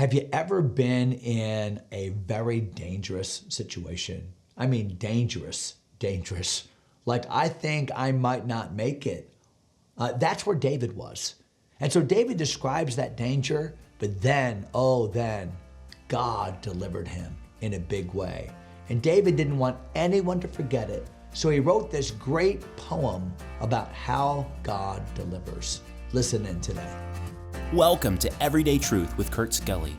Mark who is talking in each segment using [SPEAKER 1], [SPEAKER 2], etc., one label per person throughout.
[SPEAKER 1] Have you ever been in a very dangerous situation? I mean, dangerous. Like, I think I might not make it. That's where David was. And so David describes that danger, but then God delivered him in a big way. And David didn't want anyone to forget it. So he wrote this great poem about how God delivers. Listen in today.
[SPEAKER 2] Welcome to Everyday Truth with Kurt Skelly.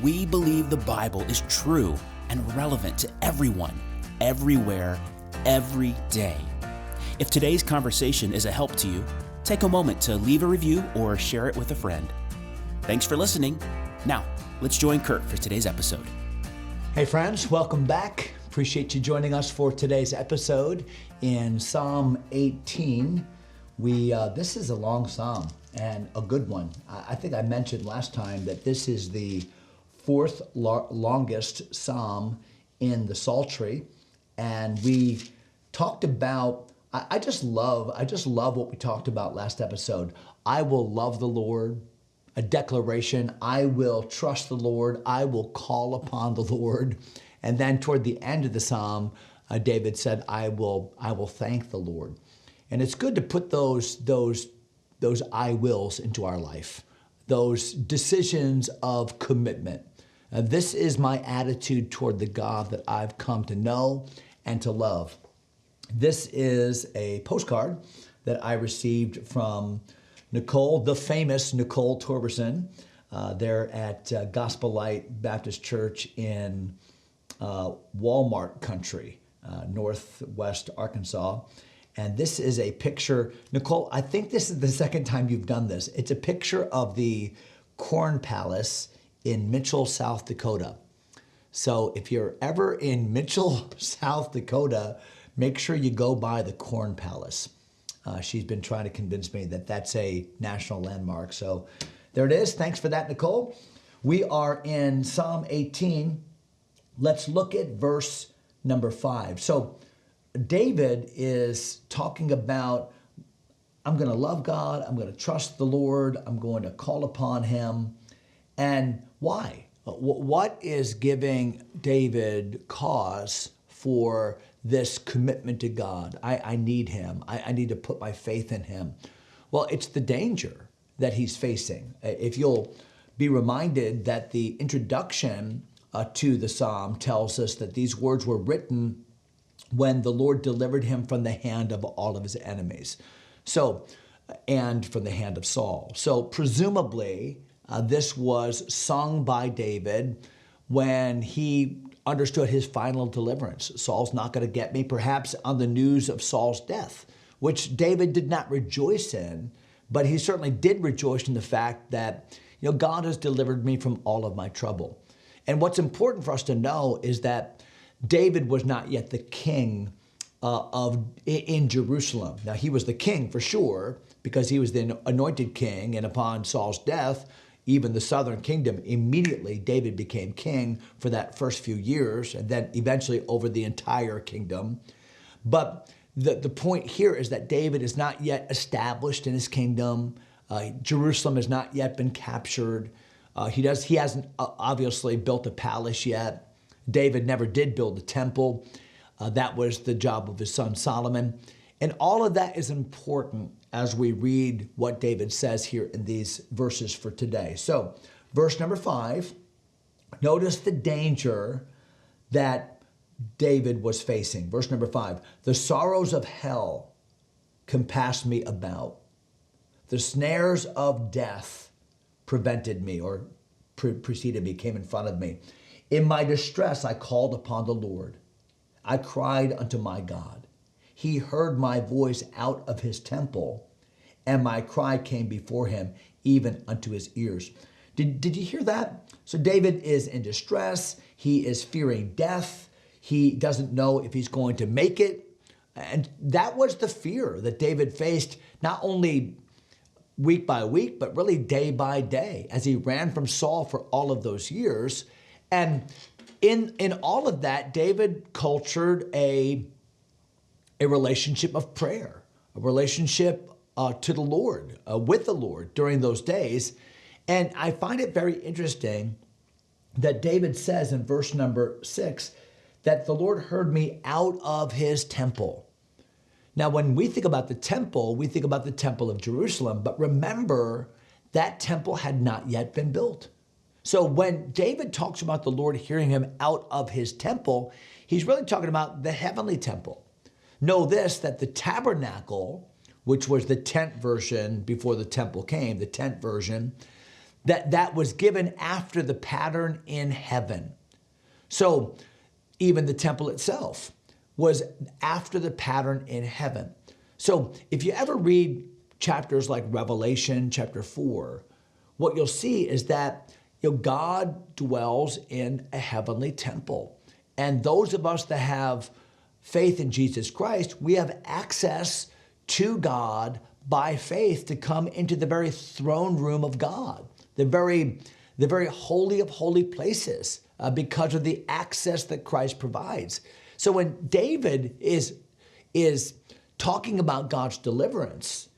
[SPEAKER 2] We believe the Bible is true and relevant to everyone, everywhere, every day. If today's conversation is a help to you, take a moment to leave a review or share it with a friend. Thanks for listening. Now, let's join Kurt for today's episode.
[SPEAKER 1] Hey friends, welcome back. Appreciate you joining us for today's episode in Psalm 18. This is a long psalm and a good one. I think I mentioned last time that this is the fourth longest psalm in the Psaltery, and we talked about. I just love what we talked about last episode. I will love the Lord. A declaration. I will trust the Lord. I will call upon the Lord. And then toward the end of the psalm, David said, I will thank the Lord. And it's good to put those I wills into our life, those decisions of commitment. This is my attitude toward the God that I've come to know and to love. This is a postcard that I received from Nicole, the famous Nicole Torberson. They're at Gospel Light Baptist Church in Walmart country, northwest Arkansas. And this is a picture. Nicole, I think this is the second time you've done this. It's a picture of the Corn Palace in Mitchell, South Dakota. So if you're ever in Mitchell, South Dakota, make sure you go by the Corn Palace. She's been trying to convince me that that's a national landmark. So there it is. Thanks for that, Nicole. We are in Psalm 18. Let's look at verse number 5. So David is talking about, I'm going to love God. I'm going to trust the Lord. I'm going to call upon him. And why? What is giving David cause for this commitment to God? I need him. I need to put my faith in him. Well, it's the danger that he's facing. If you'll be reminded that the introduction to the psalm tells us that these words were written when the Lord delivered him from the hand of all of his enemies. And from the hand of Saul. So presumably, this was sung by David when he understood his final deliverance. Saul's not going to get me, perhaps on the news of Saul's death, which David did not rejoice in, but he certainly did rejoice in the fact that, God has delivered me from all of my trouble. And what's important for us to know is that David was not yet the king in Jerusalem. Now, he was the king for sure, because he was the anointed king, and upon Saul's death, even the southern kingdom, immediately David became king for that first few years, and then eventually over the entire kingdom. But the point here is that David is not yet established in his kingdom. Jerusalem has not yet been captured. He hasn't obviously built a palace yet. David never did build a temple. That was the job of his son Solomon. And all of that is important as we read what David says here in these verses for today. So, verse number 5, notice the danger that David was facing. Verse number 5, the sorrows of hell compassed me about. The snares of death prevented me, or preceded me, came in front of me. In my distress, I called upon the Lord. I cried unto my God. He heard my voice out of his temple, and my cry came before him, even unto his ears. Did you hear that? So David is in distress. He is fearing death. He doesn't know if he's going to make it. And that was the fear that David faced, not only week by week, but really day by day, as he ran from Saul for all of those years. And in all of that, David cultured a relationship of prayer, a relationship to the Lord, with the Lord during those days. And I find it very interesting that David says in verse number 6 that the Lord heard me out of his temple. Now, when we think about the temple, we think about the temple of Jerusalem, but remember that temple had not yet been built. So when David talks about the Lord hearing him out of his temple, he's really talking about the heavenly temple. Know this, that the tabernacle, which was the tent version before the temple came, the tent version, that was given after the pattern in heaven. So even the temple itself was after the pattern in heaven. So if you ever read chapters like Revelation chapter 4, what you'll see is that God dwells in a heavenly temple. And those of us that have faith in Jesus Christ, we have access to God by faith to come into the very throne room of God, the very holy of holy places, because of the access that Christ provides. So when David is talking about God's deliverance,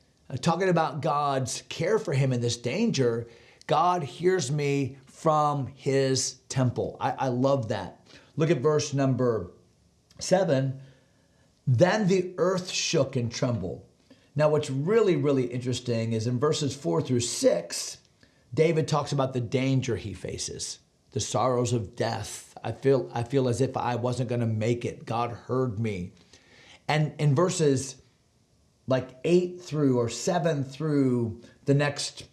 [SPEAKER 1] talking about God's care for him in this danger, God hears me from his temple. I love that. Look at verse number 7. Then the earth shook and trembled. Now, what's really, really interesting is in verses 4 through 6, David talks about the danger he faces, the sorrows of death. I feel as if I wasn't going to make it. God heard me. And in verses like 8 through or 7 through the next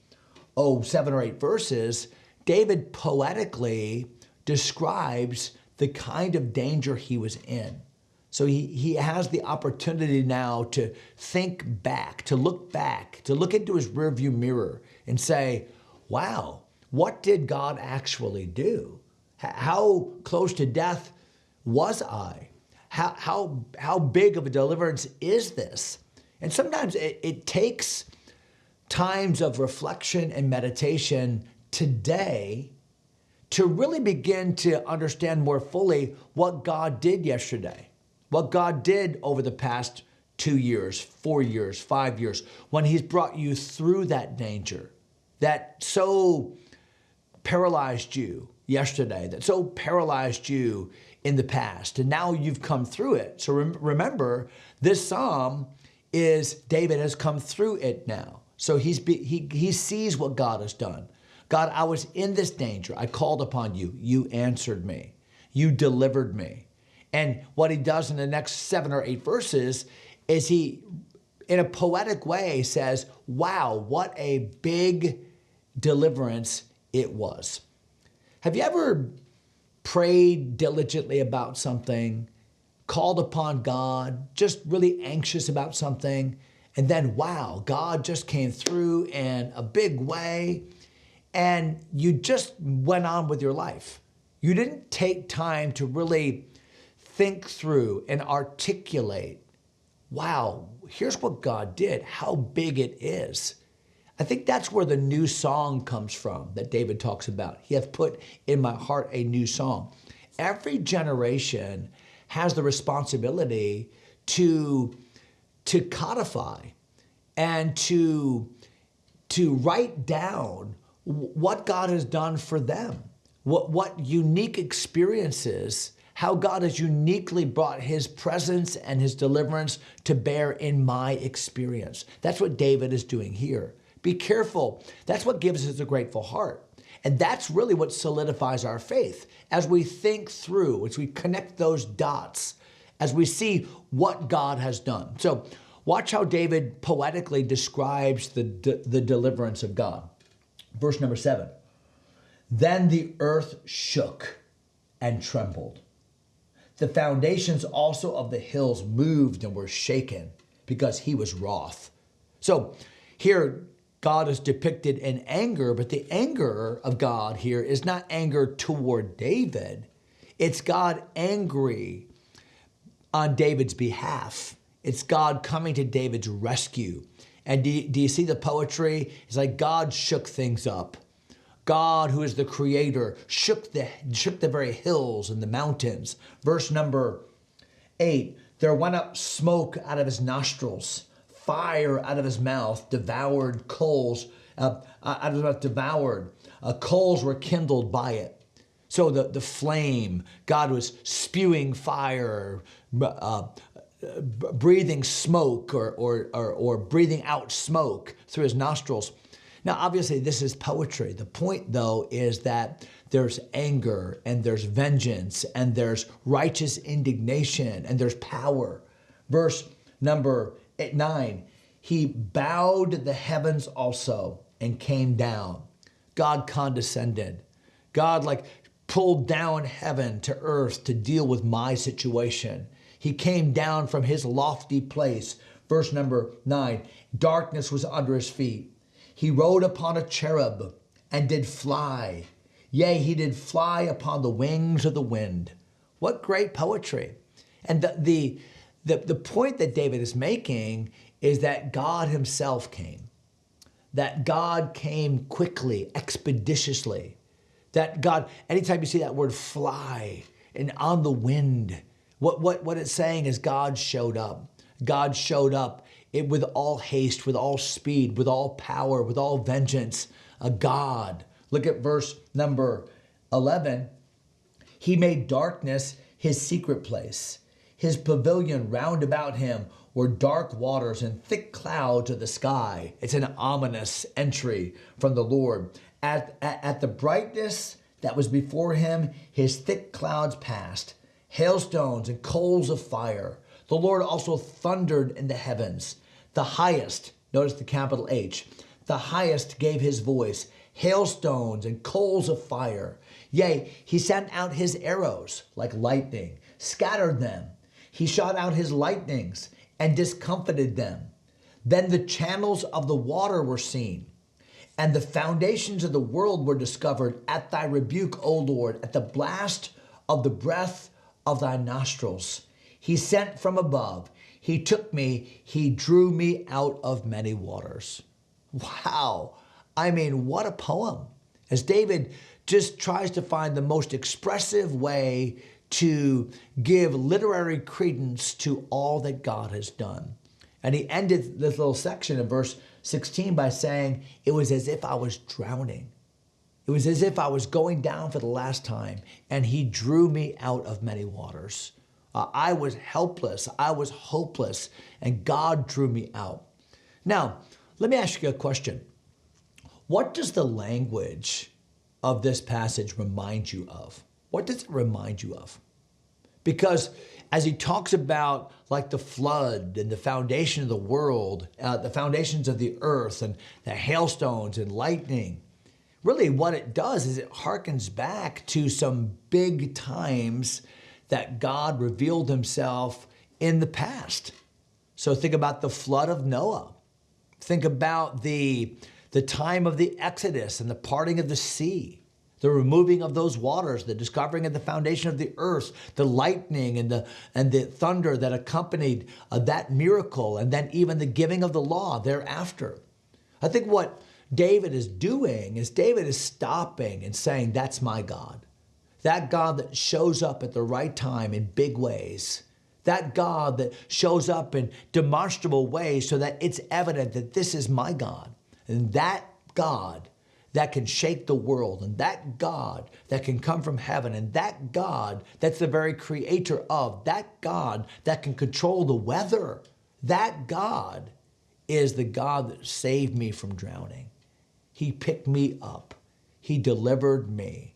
[SPEAKER 1] 7 or 8 verses, David poetically describes the kind of danger he was in. So he has the opportunity now to think back, to look into his rearview mirror and say, wow, what did God actually do? How close to death was I? How big of a deliverance is this? And sometimes it takes times of reflection and meditation today to really begin to understand more fully what God did yesterday, what God did over the past 2 years, 4 years, 5 years, when he's brought you through that danger that so paralyzed you yesterday, that so paralyzed you in the past, and now you've come through it. So remember, this psalm is David has come through it now. So he sees what God has done. God, I was in this danger. I called upon you. You answered me. You delivered me. And what he does in the next 7 or 8 verses is he, in a poetic way, says, wow, what a big deliverance it was. Have you ever prayed diligently about something, called upon God, just really anxious about something, and then, wow, God just came through in a big way, and you just went on with your life? You didn't take time to really think through and articulate, wow, here's what God did, how big it is. I think that's where the new song comes from that David talks about. He hath put in my heart a new song. Every generation has the responsibility to codify and to write down what God has done for them, what unique experiences, how God has uniquely brought his presence and his deliverance to bear in my experience. That's what David is doing here. Be careful. That's what gives us a grateful heart. And that's really what solidifies our faith as we think through, as we connect those dots, as we see what God has done. So watch how David poetically describes the deliverance of God. Verse number 7. Then the earth shook and trembled. The foundations also of the hills moved and were shaken because he was wroth. So here, God is depicted in anger, but the anger of God here is not anger toward David. It's God angry on David's behalf. It's God coming to David's rescue. And do you see the poetry? It's like God shook things up. God, who is the creator, shook the very hills and the mountains. Verse number 8, there went up smoke out of his nostrils, fire out of his mouth, coals were kindled by it. So the flame, God was spewing fire, breathing smoke or breathing out smoke through his nostrils. Now, obviously, this is poetry. The point, though, is that there's anger and there's vengeance and there's righteous indignation and there's power. Verse number 9, he bowed the heavens also and came down. God condescended. God pulled down heaven to earth to deal with my situation. He came down from his lofty place. Verse number 9, darkness was under his feet. He rode upon a cherub and did fly. Yea, he did fly upon the wings of the wind. What great poetry. And the point that David is making is that God himself came. That God came quickly, expeditiously. That God, anytime you see that word fly and on the wind, what it's saying is God showed up. God showed up with all haste, with all speed, with all power, with all vengeance. A God. Look at verse number 11. He made darkness his secret place. His pavilion round about him were dark waters and thick clouds of the sky. It's an ominous entry from the Lord. At the brightness that was before him, his thick clouds passed, hailstones and coals of fire. The Lord also thundered in the heavens. The highest, notice the capital H, the highest gave his voice, hailstones and coals of fire. Yea, he sent out his arrows like lightning, scattered them. He shot out his lightnings and discomfited them. Then the channels of the water were seen, and the foundations of the world were discovered at thy rebuke, O Lord, at the blast of the breath of thy nostrils. He sent from above. He took me. He drew me out of many waters. Wow. I mean, what a poem. As David just tries to find the most expressive way to give literary credence to all that God has done. And he ended this little section in verse 16 by saying, it was as if I was drowning. It was as if I was going down for the last time, and he drew me out of many waters. I was helpless. I was hopeless, and God drew me out. Now, let me ask you a question. What does the language of this passage remind you of? What does it remind you of? Because as he talks about the flood and the foundation of the world, the foundations of the earth and the hailstones and lightning, really what it does is it harkens back to some big times that God revealed himself in the past. So think about the flood of Noah. Think about the time of the Exodus and the parting of the sea, the removing of those waters, the discovering of the foundation of the earth, the lightning and the thunder that accompanied that miracle, and then even the giving of the law thereafter. I think what David is doing is David is stopping and saying, that's my God. That God that shows up at the right time in big ways. That God that shows up in demonstrable ways so that it's evident that this is my God. And that God that can shake the world, and that God that can come from heaven, and that God that's the very creator of, that God that can control the weather, that God is the God that saved me from drowning. He picked me up. He delivered me.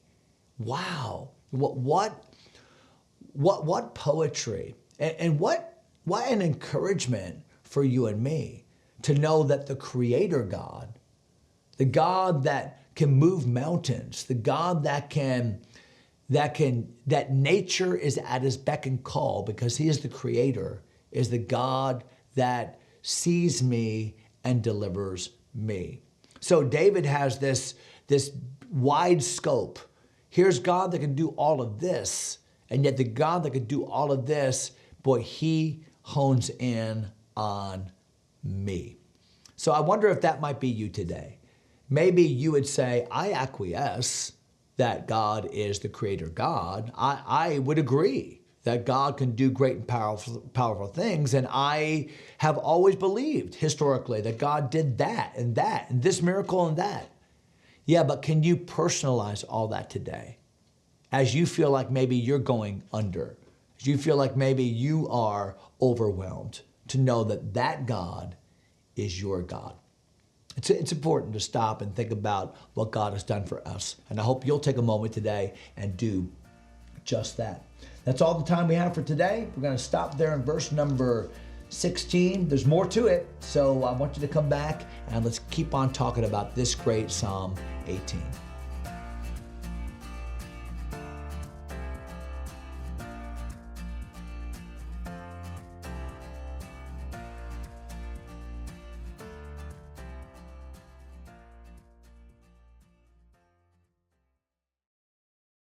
[SPEAKER 1] Wow. What poetry, and what an encouragement for you and me to know that the Creator God, the God that can move mountains, the God that nature is at his beck and call because he is the Creator, is the God that sees me and delivers me. So David has this wide scope. Here's God that can do all of this, and yet the God that can do all of this, boy, he hones in on me. So I wonder if that might be you today. Maybe you would say, I acquiesce that God is the Creator God. I would agree that God can do great and powerful things. And I have always believed historically that God did that, and this miracle and that. Yeah, but can you personalize all that today? as you feel like maybe you're going under, as you feel like maybe you are overwhelmed, to know that that God is your God. It's important to stop and think about what God has done for us. And I hope you'll take a moment today and do just that. That's all the time we have for today. We're going to stop there in verse number 16. There's more to it, so I want you to come back and let's keep on talking about this great Psalm 18.